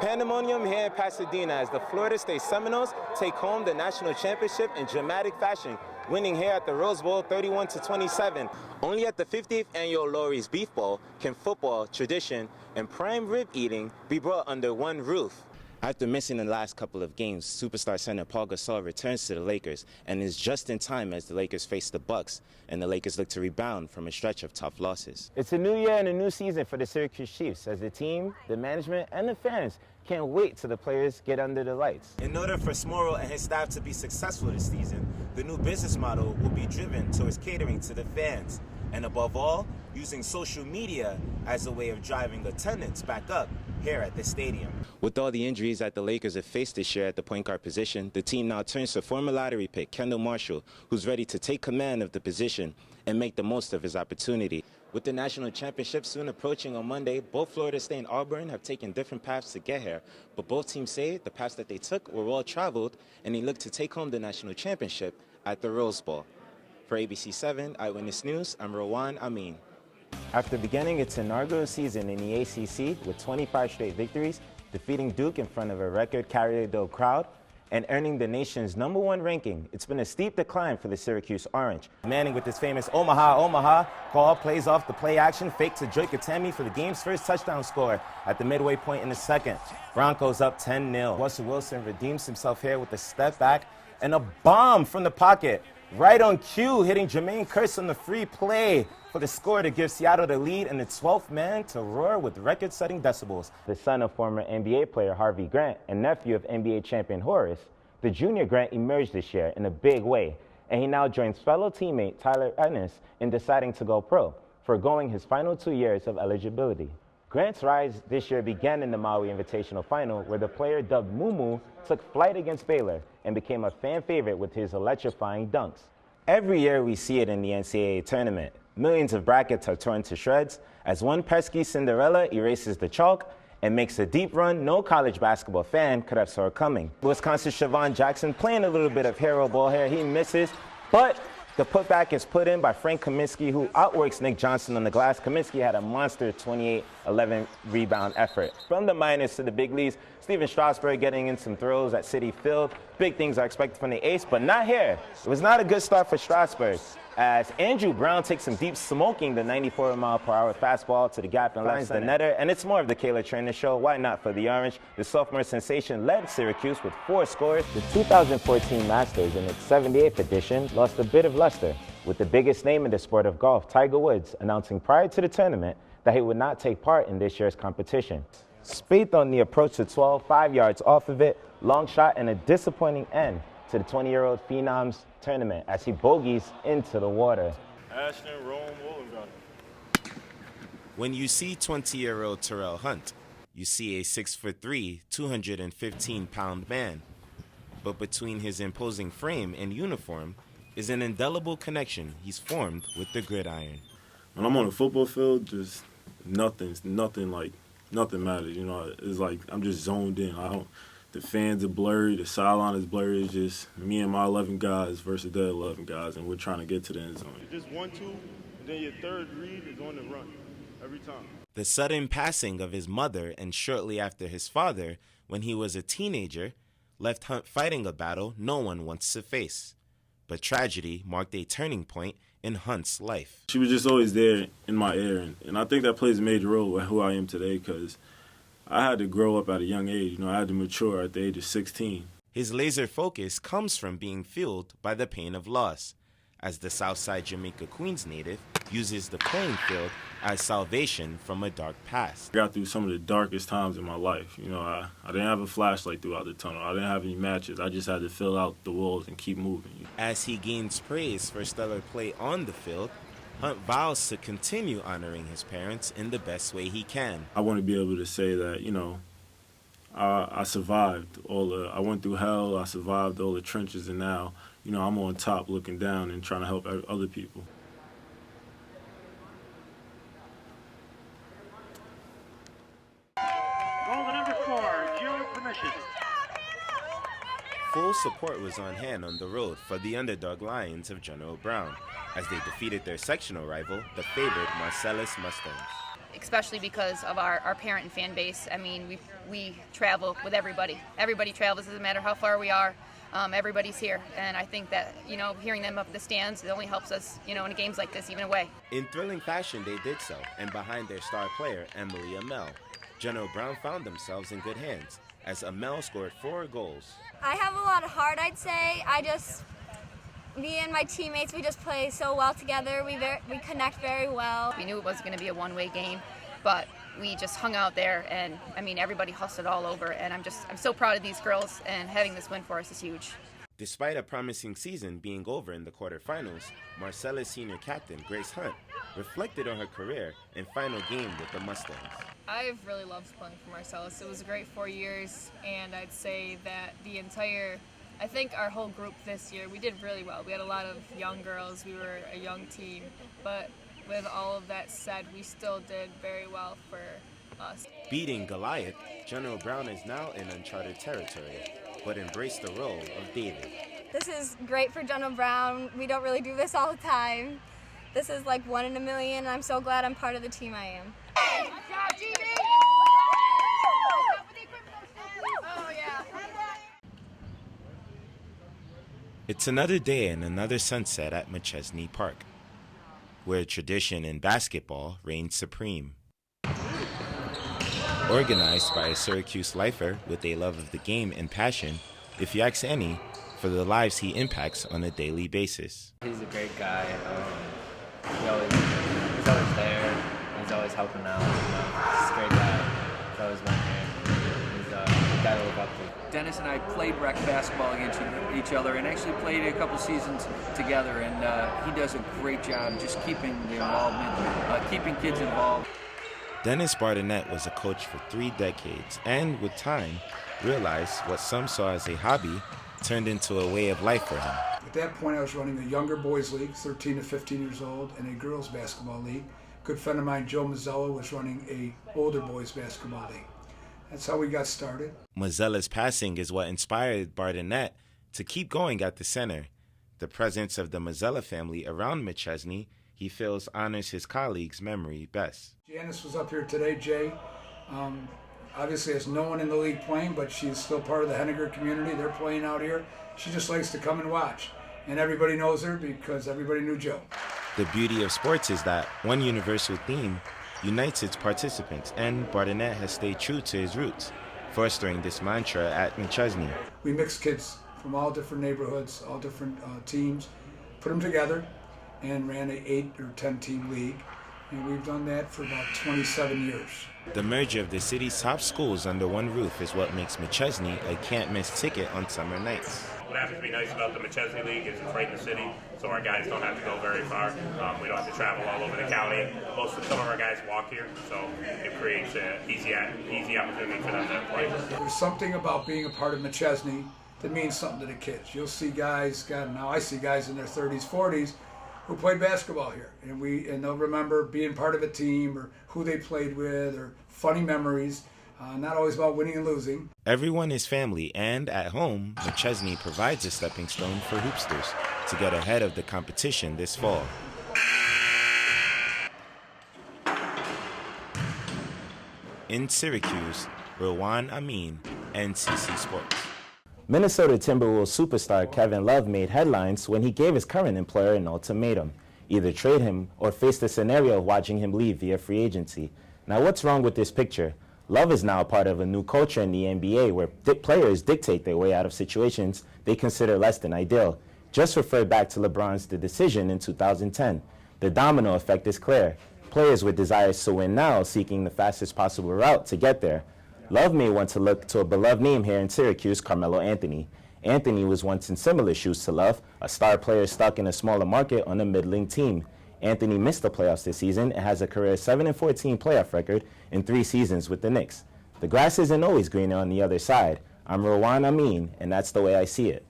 Pandemonium here in Pasadena as the Florida State Seminoles take home the national championship in dramatic fashion, winning here at the Rose Bowl 31-27. Only at the 50th annual Lowry's Beef Bowl can football, tradition, and prime rib eating be brought under one roof. After missing the last couple of games, superstar center Paul Gasol returns to the Lakers and is just in time as the Lakers face the Bucks, and the Lakers look to rebound from a stretch of tough losses. It's a new year and a new season for the Syracuse Chiefs as the team, the management, and the fans can't wait till the players get under the lights. In order for Smorrell and his staff to be successful this season, the new business model will be driven towards catering to the fans, and above all, using social media as a way of driving attendance back up here at the stadium. With all the injuries that the Lakers have faced this year at the point guard position, the team now turns to former lottery pick Kendall Marshall, who's ready to take command of the position and make the most of his opportunity. With the national championship soon approaching on Monday, both Florida State and Auburn have taken different paths to get here, but both teams say the paths that they took were well traveled, and they look to take home the national championship at the Rose Bowl. For ABC 7 Eyewitness News, I'm Rilwan Ameen. After beginning its inaugural season in the ACC with 25 straight victories, defeating Duke in front of a record Carrier-Dome crowd, and earning the nation's #1 ranking, it's been a steep decline for the Syracuse Orange. Manning with his famous Omaha, Omaha call plays off the play action fake to Joy Katemi for the game's first touchdown score at the midway point in the second. Broncos up 10-0. Russell Wilson redeems himself here with a step back and a bomb from the pocket. Right on cue, hitting Jermaine Kearse on the free play for the score to give Seattle the lead and the 12th man to roar with record-setting decibels. The son of former NBA player Harvey Grant and nephew of NBA champion Horace, the junior Grant emerged this year in a big way, and he now joins fellow teammate Tyler Ennis in deciding to go pro, foregoing his final 2 years of eligibility. Grant's rise this year began in the Maui Invitational Final, where the player dubbed Mumu took flight against Baylor and became a fan favorite with his electrifying dunks. Every year we see it in the NCAA tournament. Millions of brackets are torn to shreds as one pesky Cinderella erases the chalk and makes a deep run no college basketball fan could have saw coming. Wisconsin's Shavon Jackson playing a little bit of hero ball here. He misses, but the putback is put in by Frank Kaminsky, who outworks Nick Johnson on the glass. Kaminsky had a monster 28-11 rebound effort. From the minors to the big leagues, Steven Strasburg getting in some throws at Citi Field. Big things are expected from the ace, but not here. It was not a good start for Strasburg, as Andrew Brown takes some deep smoking the 94-mile-per-hour fastball to the gap and left the netter, and it's more of the Kayla Trainer show. Why not for the Orange? The sophomore sensation led Syracuse with 4 scores. The 2014 Masters, in its 78th edition, lost a bit of luster, with the biggest name in the sport of golf, Tiger Woods, announcing prior to the tournament that he would not take part in this year's competition. Spieth on the approach to 12, 5 yards off of it, long shot and a disappointing end to the 20-year-old Phenom's tournament as he bogeys into the water. Ashton, Rome, Wollongong. When you see 20-year-old Terrell Hunt, you see a 6'3", 215-pound man. But between his imposing frame and uniform is an indelible connection he's formed with the gridiron. When I'm on the football field, just nothing matters. You know, it's like I'm just zoned in. The fans are blurry, the sideline is blurry. It's just me and my 11 guys versus their 11 guys, and we're trying to get to the end zone. It's just 1-2, and then your third read is on the run every time. The sudden passing of his mother and shortly after his father, when he was a teenager, left Hunt fighting a battle no one wants to face. But tragedy marked a turning point in Hunt's life. She was just always there in my ear, and I think that plays a major role with who I am today, because I had to grow up at a young age. You know, I had to mature at the age of 16. His laser focus comes from being fueled by the pain of loss, as the Southside Jamaica Queens native uses the playing field as salvation from a dark past. I got through some of the darkest times in my life. You know, I didn't have a flashlight throughout the tunnel. I didn't have any matches. I just had to fill out the walls and keep moving. As he gains praise for stellar play on the field, Hunt vows to continue honoring his parents in the best way he can. I want to be able to say that, you know, I survived I went through hell, I survived all the trenches, and now, you know, I'm on top looking down and trying to help other people. Goal number 4, zero permission. Full support was on hand on the road for the underdog Lions of General Brown as they defeated their sectional rival, the favored Marcellus Mustangs. especially because of our parent and fan base. I mean, we travel with everybody. Everybody travels, doesn't matter how far we are. Everybody's here, and I think that, hearing them up the stands, it only helps us, in games like this, even away. In thrilling fashion, they did so, and behind their star player, Emily Amell, General Brown found themselves in good hands, as Amell scored 4 goals. I have a lot of heart, I'd say. Me and my teammates, we just play so well together. We connect very well. We knew it wasn't going to be a one-way game, but we just hung out there, and everybody hustled all over, and I'm so proud of these girls, and having this win for us is huge. Despite a promising season being over in the quarterfinals, Marcella's senior captain, Grace Hunt, reflected on her career and final game with the Mustangs. I've really loved playing for Marcellus. It was a great 4 years, and I'd say that I think our whole group this year, we did really well. We had a lot of young girls. We were a young team, but with all of that said, we still did very well for us. Beating Goliath, General Brown is now in uncharted territory, but embraced the role of David. This is great for General Brown. We don't really do this all the time. This is like 1 in a million, and I'm so glad I'm part of the team I am. It's another day and another sunset at McChesney Park, where tradition in basketball reigns supreme. Organized by a Syracuse lifer with a love of the game and passion, if you ask any, for the lives he impacts on a daily basis. He's a great guy. He's always there. He's always helping out. He's a great guy. He's always been here. He's a guy to look up to. Dennis and I played rec basketball against each other and actually played a couple seasons together, and he does a great job just keeping the involvement, keeping kids involved. Dennis Bardenett was a coach for 3 decades and, with time, realized what some saw as a hobby turned into a way of life for him. At that point, I was running a younger boys league, 13 to 15 years old, and a girls basketball league. A good friend of mine, Joe Mazzella, was running a older boys basketball league. That's how we got started. Mazzella's passing is what inspired Bardenett to keep going at the center. The presence of the Mazzella family around McChesney, he feels, honors his colleagues' memory best. Janice was up here today, Jay. Obviously has no one in the league playing, but she's still part of the Henniger community. They're playing out here. She just likes to come and watch. And everybody knows her because everybody knew Joe. The beauty of sports is that one universal theme unites its participants, and Bardenett has stayed true to his roots, fostering this mantra at McChesney. We mixed kids from all different neighborhoods, all different teams, put them together, and ran an 8 or 10 team league. And we've done that for about 27 years. The merger of the city's top schools under one roof is what makes McChesney a can't-miss ticket on summer nights. What happens to be nice about the McChesney League is it's right in the city, so our guys don't have to go very far. We don't have to travel all over the county. Some of our guys walk here, so it creates an easy opportunity for them to play. There's something about being a part of McChesney that means something to the kids. You'll see guys, now I see guys in their 30s, 40s, who played basketball here, and they'll remember being part of a team or who they played with or funny memories. Not always about winning and losing. Everyone is family, and at home, McChesney provides a stepping stone for hoopsters to get ahead of the competition this fall. In Syracuse, Rilwan Ameen, NCC Sports. Minnesota Timberwolves superstar Kevin Love made headlines when he gave his current employer an ultimatum: either trade him or face the scenario of watching him leave via free agency. Now, what's wrong with this picture? Love is now part of a new culture in the NBA where players dictate their way out of situations they consider less than ideal. Just refer back to LeBron's decision in 2010. The domino effect is clear. Players with desires to win now seeking the fastest possible route to get there. Love may want to look to a beloved name here in Syracuse, Carmelo Anthony. Anthony was once in similar shoes to Love, a star player stuck in a smaller market on a middling team. Anthony missed the playoffs this season and has a career 7-14 playoff record in 3 seasons with the Knicks. The grass isn't always greener on the other side. I'm Rilwan Ameen, and that's the way I see it.